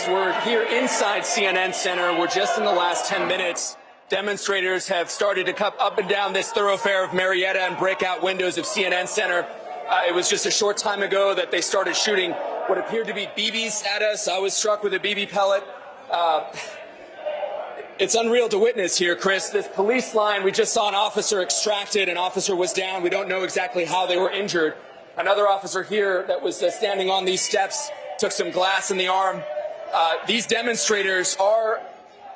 We're here inside CNN Center. We're just in the last 10 minutes. Demonstrators have started to come up and down this thoroughfare of Marietta and break out windows of CNN Center. It was just a short time ago that they started shooting what appeared to be BBs at us. I was struck with a BB pellet. It's unreal to witness here, Chris. This police line, we just saw an officer extracted. An officer was down. We don't know exactly how they were injured. Another officer here that was standing on these steps took some glass in the arm. These demonstrators are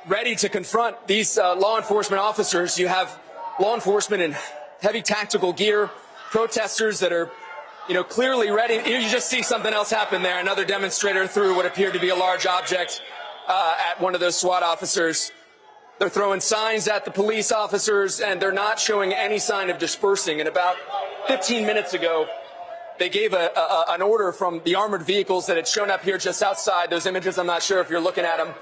ready to confront these law enforcement officers. You have law enforcement in heavy tactical gear, protesters that are, clearly ready. You just see something else happen there. Another demonstrator threw what appeared to be a large object at one of those SWAT officers. They're throwing signs at the police officers, and they're not showing any sign of dispersing. And about 15 minutes ago, they gave an order from the armored vehicles that had shown up here just outside. Those images, I'm not sure if you're looking at them.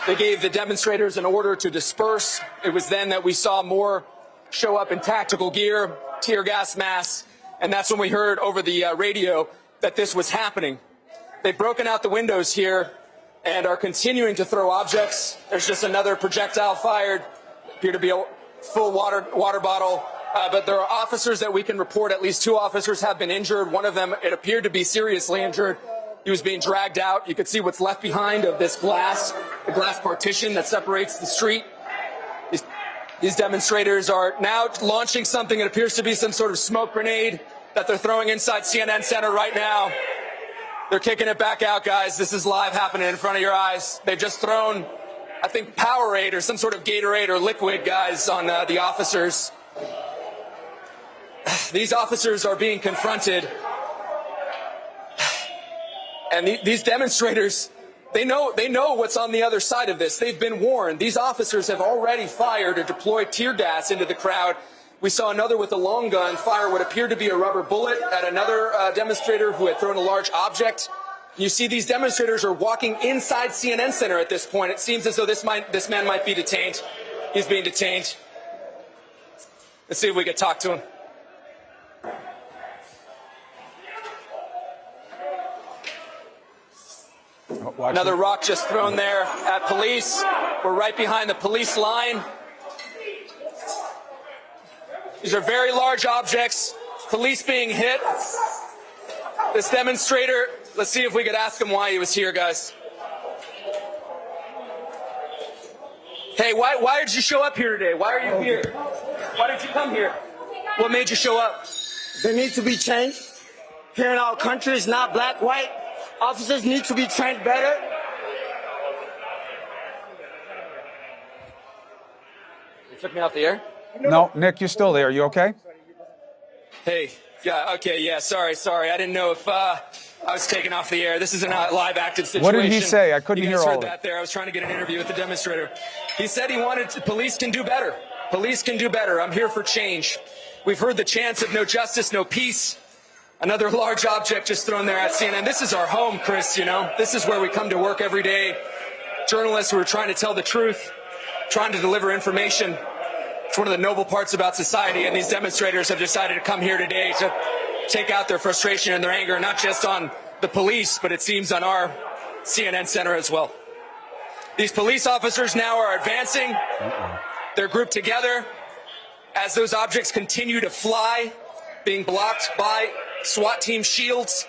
They gave the demonstrators an order to disperse. It was then that we saw more show up in tactical gear, tear gas masks, and that's when we heard over the radio that this was happening. They've broken out the windows here and are continuing to throw objects. There's just another projectile fired, appear to be a full water bottle. But there are officers that we can report. At least 2 officers have been injured. One of them, it appeared to be seriously injured. He was being dragged out. You could see what's left behind of this glass, the glass partition that separates the street. These demonstrators are now launching something that appears to be some sort of smoke grenade that they're throwing inside CNN Center right now. They're kicking it back out, guys. This is live happening in front of your eyes. They've just thrown, I think, Powerade or some sort of Gatorade or liquid, guys, on the officers. These officers are being confronted. And these demonstrators, they know what's on the other side of this. They've been warned. These officers have already fired or deployed tear gas into the crowd. We saw another with a long gun fire what appeared to be a rubber bullet at another demonstrator who had thrown a large object. You see these demonstrators are walking inside CNN Center at this point. It seems as though this man might be detained. He's being detained. Let's see if we can talk to him. Another rock just thrown there at police. We're right behind the police line. These are very large objects. Police being hit. This demonstrator, let's see if we could ask him why he was here, guys. Hey, why did you show up here today? Why are you here? Why did you come here? What made you show up? They need to be changed. Here in our country, it's not black, white. Officers need to be trained better. You took me off the air? No, Nick, you're still there. You okay? Hey, yeah, okay, yeah, sorry. I didn't know if I was taken off the air. This is a live active situation. What did he say? I couldn't hear all of it. You guys heard that there. I was trying to get an interview with the demonstrator. He said he wanted police can do better. Police can do better. I'm here for change. We've heard the chants of no justice, no peace. Another large object just thrown there at CNN. This is our home, Chris, This is where we come to work every day. Journalists who are trying to tell the truth, trying to deliver information. It's one of the noble parts about society, and these demonstrators have decided to come here today to take out their frustration and their anger, not just on the police, but it seems on our CNN Center as well. These police officers now are advancing. They're grouped together as those objects continue to fly, being blocked by SWAT team shields.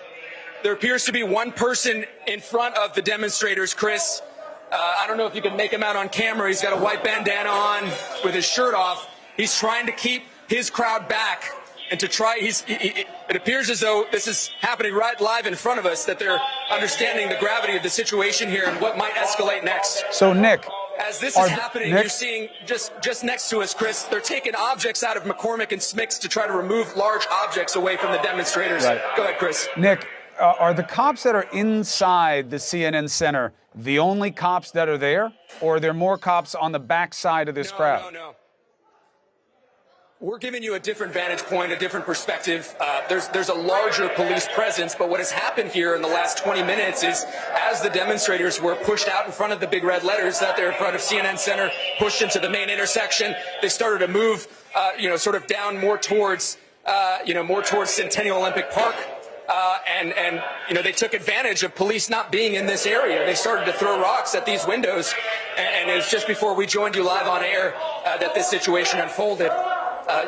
There appears to be one person in front of the demonstrators, Chris. I don't know if you can make him out on camera. He's got a white bandana on with his shirt off. He's trying to keep his crowd back and to try. It appears as though this is happening right live in front of us, that they're understanding the gravity of the situation here and what might escalate next. So, Nick, as this is happening, you're seeing just next to us, Chris, they're taking objects out of McCormick and Smicks to try to remove large objects away from the demonstrators. Right. Go ahead, Chris. Nick, are the cops that are inside the CNN Center the only cops that are there, or are there more cops on the backside of this crowd? No. We're giving you a different vantage point, a different perspective. There's a larger police presence, but what has happened here in the last 20 minutes is, as the demonstrators were pushed out in front of the big red letters out there in front of CNN Center, pushed into the main intersection, they started to move, sort of down more towards Centennial Olympic Park. and you know, they took advantage of police not being in this area. They started to throw rocks at these windows, and it was just before we joined you live on air that this situation unfolded.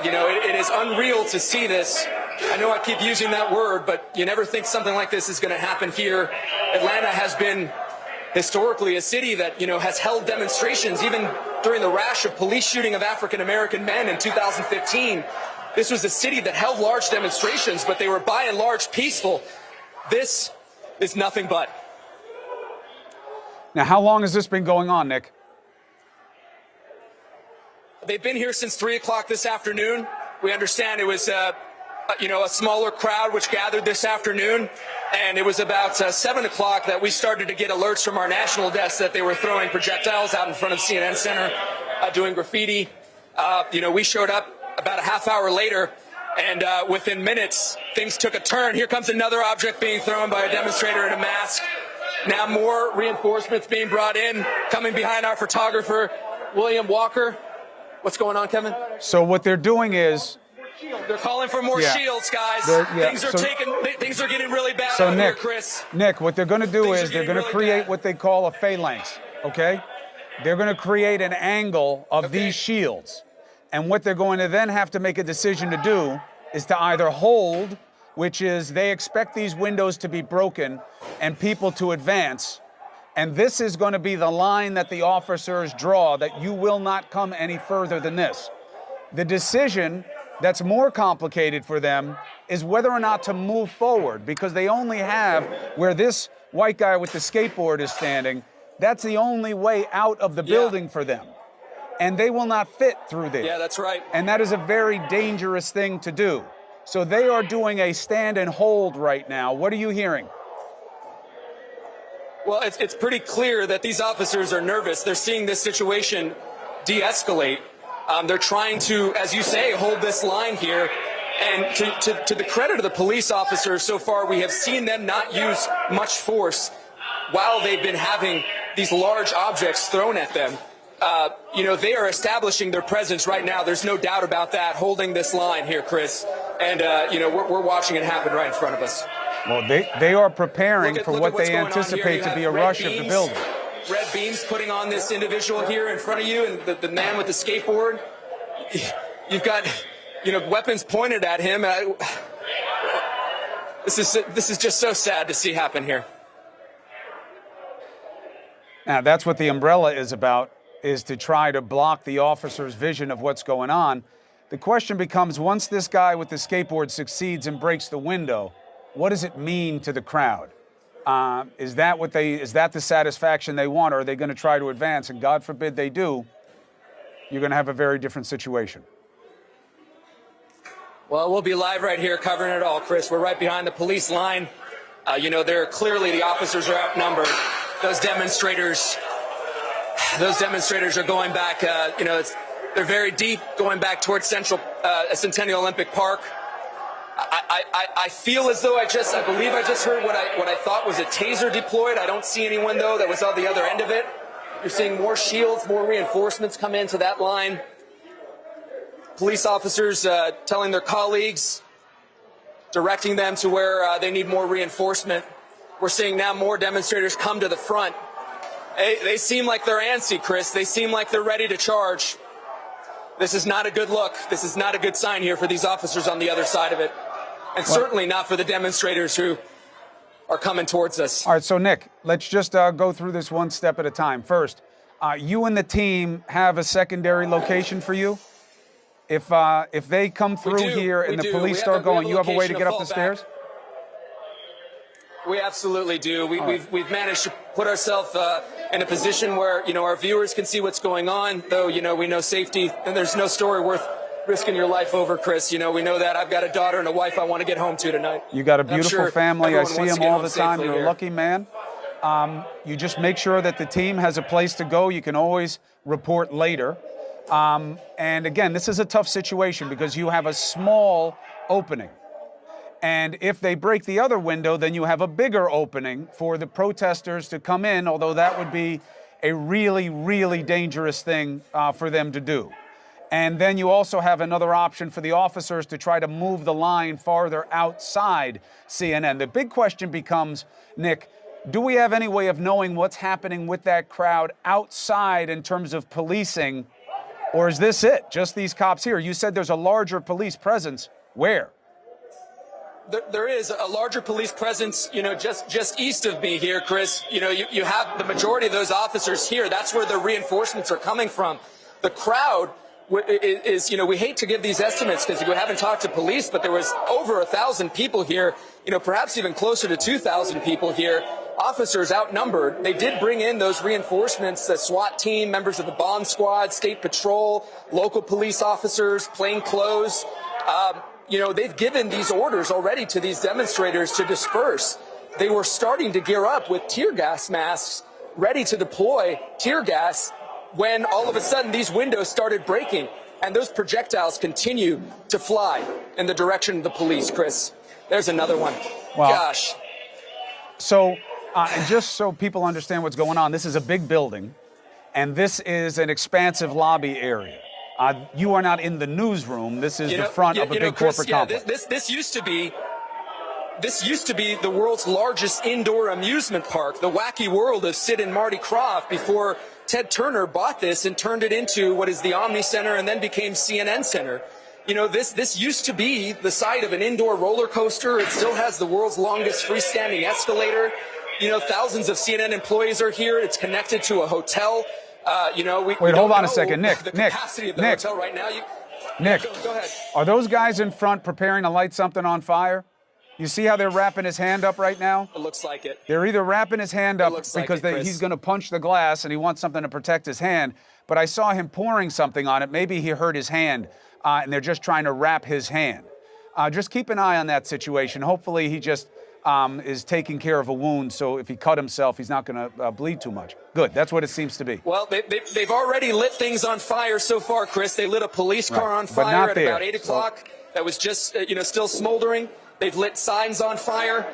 You know, it is unreal to see this. I know I keep using that word, but you never think something like this is going to happen here. Atlanta has been historically a city that, you know, has held demonstrations, even during the rash of police shooting of African-American men in 2015. This was a city that held large demonstrations, but they were by and large peaceful. This is nothing but. Now, how long has this been going on, Nick? They've been here since 3 o'clock this afternoon. We understand it was, you know, a smaller crowd which gathered this afternoon, and it was about 7 o'clock that we started to get alerts from our national desk that they were throwing projectiles out in front of CNN Center, doing graffiti. You know, we showed up about a half hour later, and within minutes, things took a turn. Here comes another object being thrown by a demonstrator in a mask. Now more reinforcements being brought in, coming behind our photographer, William Walker. What's going on, Kevin? So what they're doing is... They're calling for more shields, guys. Things are getting really bad out here, Chris. Nick, what they're going to do is they're going to create what they call a phalanx, okay? They're going to create an angle of these shields. And what they're going to then have to make a decision to do is to either hold, which is they expect these windows to be broken and people to advance. And this is going to be the line that the officers draw, that you will not come any further than this. The decision that's more complicated for them is whether or not to move forward, because they only have where this white guy with the skateboard is standing. That's the only way out of the building for them. And they will not fit through there. Yeah, that's right. And that is a very dangerous thing to do. So they are doing a stand and hold right now. What are you hearing? Well, it's pretty clear that these officers are nervous. They're seeing this situation de-escalate. They're trying to, as you say, hold this line here. And to the credit of the police officers so far, we have seen them not use much force while they've been having these large objects thrown at them. You know, they are establishing their presence right now. There's no doubt about that, holding this line here, Chris. And, you know, we're watching it happen right in front of us. Well, they are preparing for what they anticipate to be a rush of the building. Red beams putting on this individual here in front of you, and the man with the skateboard. You've got, you know, weapons pointed at him. This is just so sad to see happen here. Now, that's what the umbrella is about, is to try to block the officer's vision of what's going on. The question becomes, once this guy with the skateboard succeeds and breaks the window, what does it mean to the crowd? Is that the satisfaction they want, or are they going to try to advance? And God forbid they do, you're going to have a very different situation. Well, we'll be live right here covering it all, Chris. We're right behind the police line. You know, clearly the officers are outnumbered. Those demonstrators are going back, you know, they're very deep, going back towards Centennial Olympic Park. I feel as though I believe I just heard what I thought was a taser deployed. I don't see anyone, though, that was on the other end of it. You're seeing more shields, more reinforcements come into that line. Police officers telling their colleagues, directing them to where they need more reinforcement. We're seeing now more demonstrators come to the front. They seem like they're antsy, Chris. They seem like they're ready to charge. This is not a good look. This is not a good sign here for these officers on the other side of it. And certainly not for the demonstrators who are coming towards us. All right, so Nick, let's just go through this one step at a time. First, you and the team have a secondary location for you? If they come through here and the police start going, you have a way to get up the stairs? We absolutely do. We've managed to put ourselves in a position where, you know, our viewers can see what's going on, though, you know, we know safety, and there's no story worth risking your life over, Chris. You know, we know that. I've got a daughter and a wife I want to get home to tonight. You got a beautiful family. I see them all the time. You're a lucky man. You just make sure that the team has a place to go. You can always report later. And again, this is a tough situation because you have a small opening. And if they break the other window, then you have a bigger opening for the protesters to come in, although that would be a really, really dangerous thing for them to do. And then you also have another option for the officers to try to move the line farther outside CNN. The big question becomes, Nick, do we have any way of knowing what's happening with that crowd outside in terms of policing? Or is this it? Just these cops here? You said there's a larger police presence. Where? There is a larger police presence, just east of me here, Chris. You have the majority of those officers here. That's where the reinforcements are coming from. The crowd is, we hate to give these estimates because we haven't talked to police, but there was over 1,000 people here, perhaps even closer to 2,000 people here. Officers outnumbered. They did bring in those reinforcements, the SWAT team, members of the bomb squad, state patrol, local police officers, plain clothes. They've given these orders already to these demonstrators to disperse. They were starting to gear up with tear gas masks, ready to deploy tear gas, when all of a sudden these windows started breaking and those projectiles continue to fly in the direction of the police, Chris. There's another one. Wow. Gosh. So, just so people understand what's going on, this is a big building, and this is an expansive lobby area. You are not in the newsroom. This is the front of a big Chris, corporate complex. This used to be the world's largest indoor amusement park, the wacky world of Sid and Marty Krofft, before Ted Turner bought this and turned it into what is the Omni Center and then became CNN Center. This used to be the site of an indoor roller coaster. It still has the world's longest freestanding escalator. Thousands of CNN employees are here. It's connected to a hotel. Wait, hold on a second, Nick. The capacity of the hotel right now. Nick, go ahead. Are those guys in front preparing to light something on fire? You see how they're wrapping his hand up right now? It looks like it. They're either wrapping his hand up because he's going to punch the glass and he wants something to protect his hand, but I saw him pouring something on it. Maybe he hurt his hand, and they're just trying to wrap his hand. Just keep an eye on that situation. Hopefully he just is taking care of a wound, so if he cut himself, he's not going to bleed too much. Good, that's what it seems to be. Well, they've already lit things on fire so far, Chris. They lit a police car on fire at about 8 o'clock. That was just, still smoldering. They've lit signs on fire.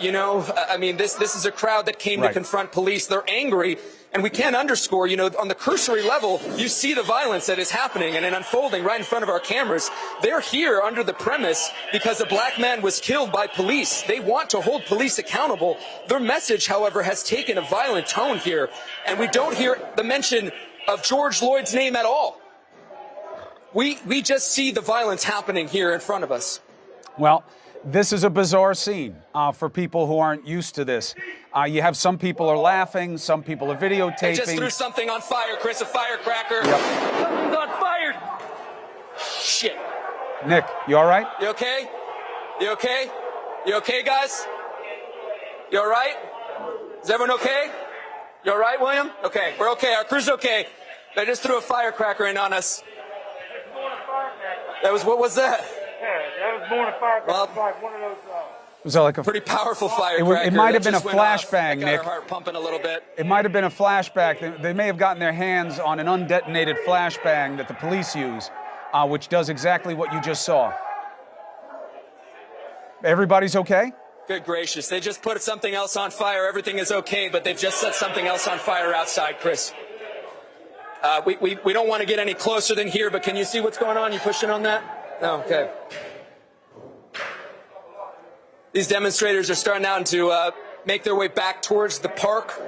This is a crowd that came to confront police. They're angry. And we can't underscore, on the cursory level, you see the violence that is happening and unfolding right in front of our cameras. They're here under the premise because a black man was killed by police. They want to hold police accountable. Their message, however, has taken a violent tone here. And we don't hear the mention of George Floyd's name at all. We just see the violence happening here in front of us. Well, this is a bizarre scene for people who aren't used to this. You have some people are laughing, some people are videotaping. They just threw something on fire, Chris, a firecracker. Yep. Something's on fire. Shit. Nick, you all right? You okay? You okay? You okay, guys? You all right? Is everyone okay? You all right, William? Okay, we're okay. Our crew's okay. They just threw a firecracker in on us. What was that? Yeah, that was more than a firecracker. Like one of those. Was that like a pretty powerful firecracker? It might have been a flashbang, Nick. Got our heart pumping a little bit. It might have been a flashback. They may have gotten their hands on an undetonated flashbang that the police use, which does exactly what you just saw. Everybody's okay? Good gracious. They just put something else on fire. Everything is okay, but they've just set something else on fire outside, Chris. We don't want to get any closer than here, but can you see what's going on? You pushing on that? No, okay. These demonstrators are starting out to make their way back towards the park.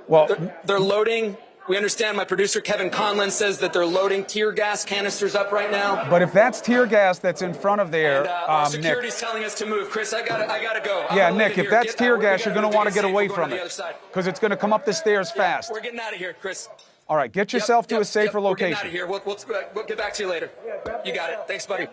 Well, they're loading. We understand my producer, Kevin Conlon, says that they're loading tear gas canisters up right now. But if that's tear gas that's in front of there, our security's telling us to move. Chris, I gotta go. Yeah, Nick, if that's tear gas, you're going to want to get away from it because it's going to come up the stairs fast. We're getting out of here, Chris. All right, get yourself to a safer location. We're getting out of here. We'll get back to you later. You got it. Thanks, buddy.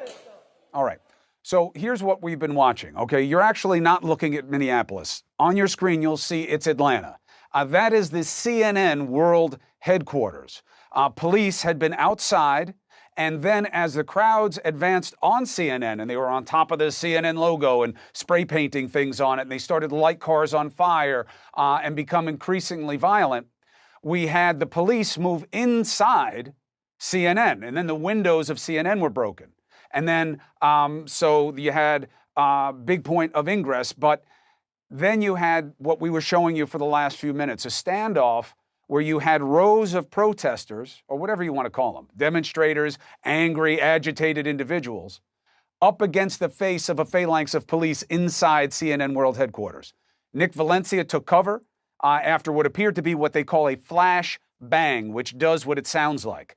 All right. So here's what we've been watching, okay? You're actually not looking at Minneapolis. On your screen, you'll see it's Atlanta. That is the CNN World Headquarters. Police had been outside, and then as the crowds advanced on CNN, and they were on top of the CNN logo and spray painting things on it, and they started to light cars on fire and become increasingly violent, we had the police move inside CNN, and then the windows of CNN were broken. And then, so you had a big point of ingress, but then you had what we were showing you for the last few minutes, a standoff where you had rows of protesters, or whatever you want to call them, demonstrators, angry, agitated individuals, up against the face of a phalanx of police inside CNN World Headquarters. Nick Valencia took cover after what appeared to be what they call a flash bang, which does what it sounds like.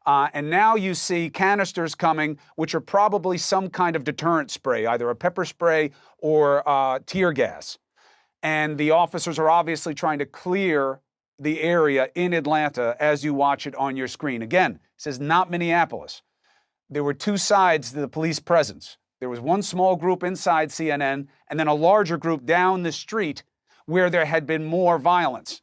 And now you see canisters coming, which are probably some kind of deterrent spray, either a pepper spray or tear gas. And the officers are obviously trying to clear the area in Atlanta as you watch it on your screen. Again, it says not Minneapolis. There were two sides to the police presence. There was one small group inside CNN and then a larger group down the street where there had been more violence.